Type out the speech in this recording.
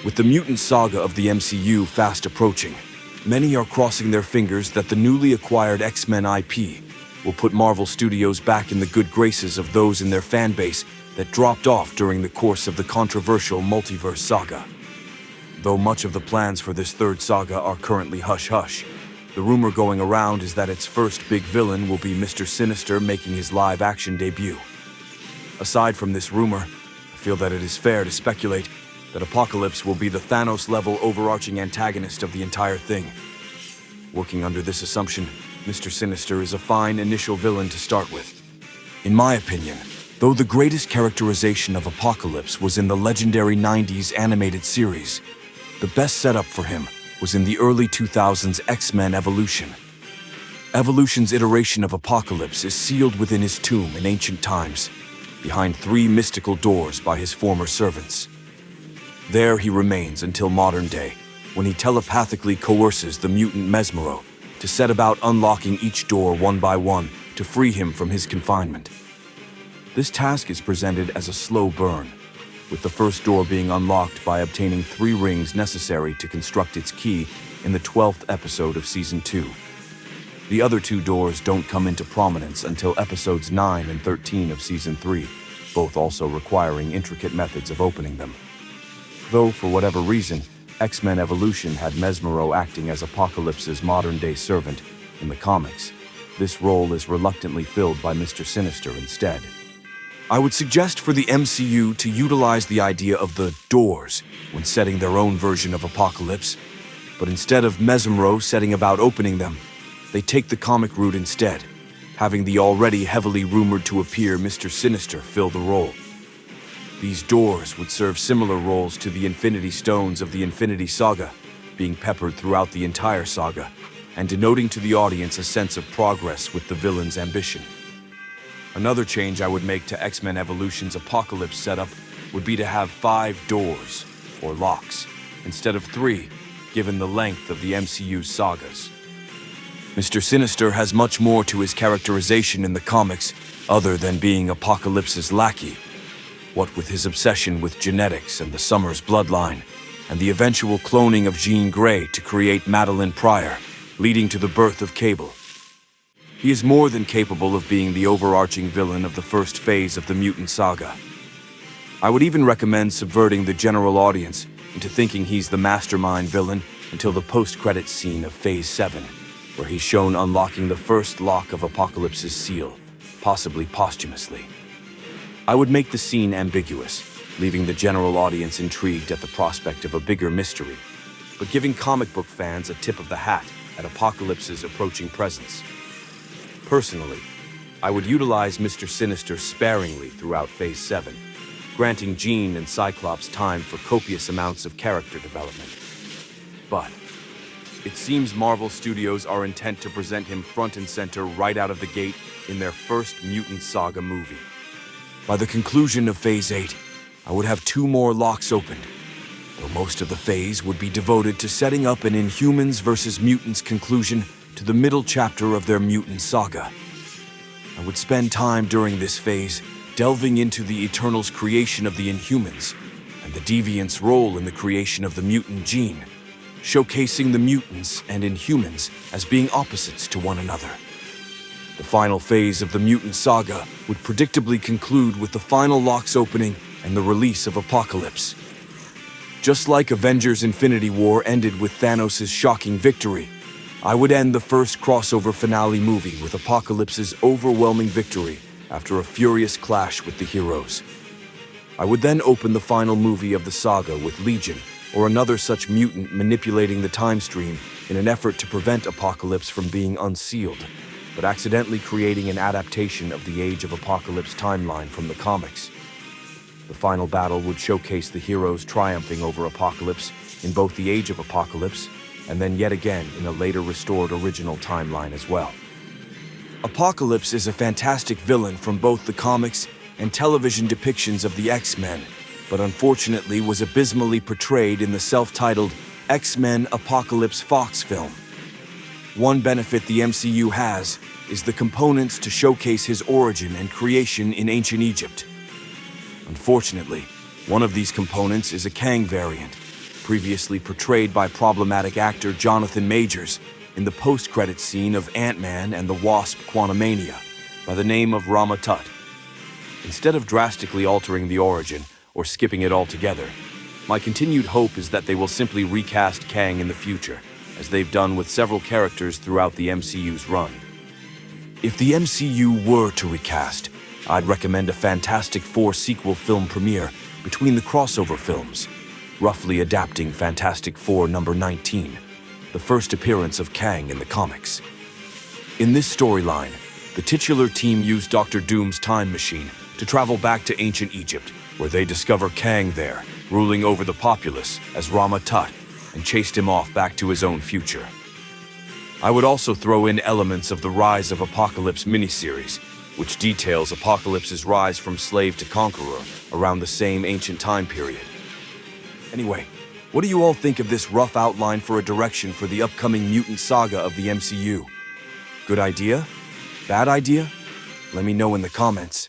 With the Mutant Saga of the MCU fast approaching, many are crossing their fingers that the newly acquired X-Men IP will put Marvel Studios back in the good graces of those in their fan base that dropped off during the course of the controversial multiverse saga. Though much of the plans for this third saga are currently hush-hush, the rumor going around is that its first big villain will be Mister Sinister making his live-action debut. Aside from this rumor, I feel that it is fair to speculate that Apocalypse will be the Thanos-level overarching antagonist of the entire thing. Working under this assumption, Mister Sinister is a fine initial villain to start with. In my opinion, though the greatest characterization of Apocalypse was in the legendary 90s animated series, the best setup for him was in the early 2000s X-Men Evolution. Evolution's iteration of Apocalypse is sealed within his tomb in ancient times, behind 3 mystical doors by his former servants. There he remains until modern day, when he telepathically coerces the mutant Mesmero to set about unlocking each door one by one to free him from his confinement. This task is presented as a slow burn, with the first door being unlocked by obtaining 3 rings necessary to construct its key in the 12th episode of Season 2. The other 2 doors don't come into prominence until episodes 9 and 13 of Season 3, both also requiring intricate methods of opening them. Though, for whatever reason, X-Men Evolution had Mesmero acting as Apocalypse's modern-day servant in the comics, this role is reluctantly filled by Mister Sinister instead. I would suggest for the MCU to utilize the idea of the doors when setting their own version of Apocalypse, but instead of Mesmero setting about opening them, they take the comic route instead, having the already heavily rumored to appear Mister Sinister fill the role. These doors would serve similar roles to the Infinity Stones of the Infinity Saga, being peppered throughout the entire saga, and denoting to the audience a sense of progress with the villain's ambition. Another change I would make to X-Men Evolution's Apocalypse setup would be to have 5 doors, or locks, instead of 3, given the length of the MCU's sagas. Mister Sinister has much more to his characterization in the comics other than being Apocalypse's lackey. What with his obsession with genetics and the Summers bloodline, and the eventual cloning of Jean Grey to create Madeline Pryor, leading to the birth of Cable. He is more than capable of being the overarching villain of the first phase of the Mutant Saga. I would even recommend subverting the general audience into thinking he's the mastermind villain until the post-credits scene of Phase 7, where he's shown unlocking the first lock of Apocalypse's seal, possibly posthumously. I would make the scene ambiguous, leaving the general audience intrigued at the prospect of a bigger mystery, but giving comic book fans a tip of the hat at Apocalypse's approaching presence. Personally, I would utilize Mister Sinister sparingly throughout Phase 7, granting Jean and Cyclops time for copious amounts of character development. But it seems Marvel Studios are intent to present him front and center right out of the gate in their first Mutant Saga movie. By the conclusion of Phase 8, I would have 2 more locks opened, though most of the phase would be devoted to setting up an Inhumans vs. Mutants conclusion to the middle chapter of their Mutant Saga. I would spend time during this phase delving into the Eternals' creation of the Inhumans and the Deviants' role in the creation of the mutant gene, showcasing the mutants and Inhumans as being opposites to one another. The final phase of the Mutant Saga would predictably conclude with the final locks opening and the release of Apocalypse. Just like Avengers Infinity War ended with Thanos' shocking victory, I would end the first crossover finale movie with Apocalypse's overwhelming victory after a furious clash with the heroes. I would then open the final movie of the saga with Legion, or another such mutant manipulating the time stream in an effort to prevent Apocalypse from being unsealed, but accidentally creating an adaptation of the Age of Apocalypse timeline from the comics. The final battle would showcase the heroes triumphing over Apocalypse in both the Age of Apocalypse and then yet again in a later restored original timeline as well. Apocalypse is a fantastic villain from both the comics and television depictions of the X-Men, but unfortunately was abysmally portrayed in the self-titled X-Men Apocalypse Fox film. One benefit the MCU has is the components to showcase his origin and creation in ancient Egypt. Unfortunately, one of these components is a Kang variant, previously portrayed by problematic actor Jonathan Majors in the post-credits scene of Ant-Man and the Wasp: Quantumania, by the name of Rama Tut. Instead of drastically altering the origin or skipping it altogether, my continued hope is that they will simply recast Kang in the future, as they've done with several characters throughout the MCU's run. If the MCU were to recast, I'd recommend a Fantastic Four sequel film premiere between the crossover films, roughly adapting Fantastic Four number 19, the first appearance of Kang in the comics. In this storyline, the titular team used Doctor Doom's time machine to travel back to ancient Egypt, where they discover Kang there, ruling over the populace as Rama Tut, and chased him off back to his own future. I would also throw in elements of the Rise of Apocalypse miniseries, which details Apocalypse's rise from slave to conqueror around the same ancient time period. Anyway, what do you all think of this rough outline for a direction for the upcoming Mutant Saga of the MCU? Good idea? Bad idea? Let me know in the comments.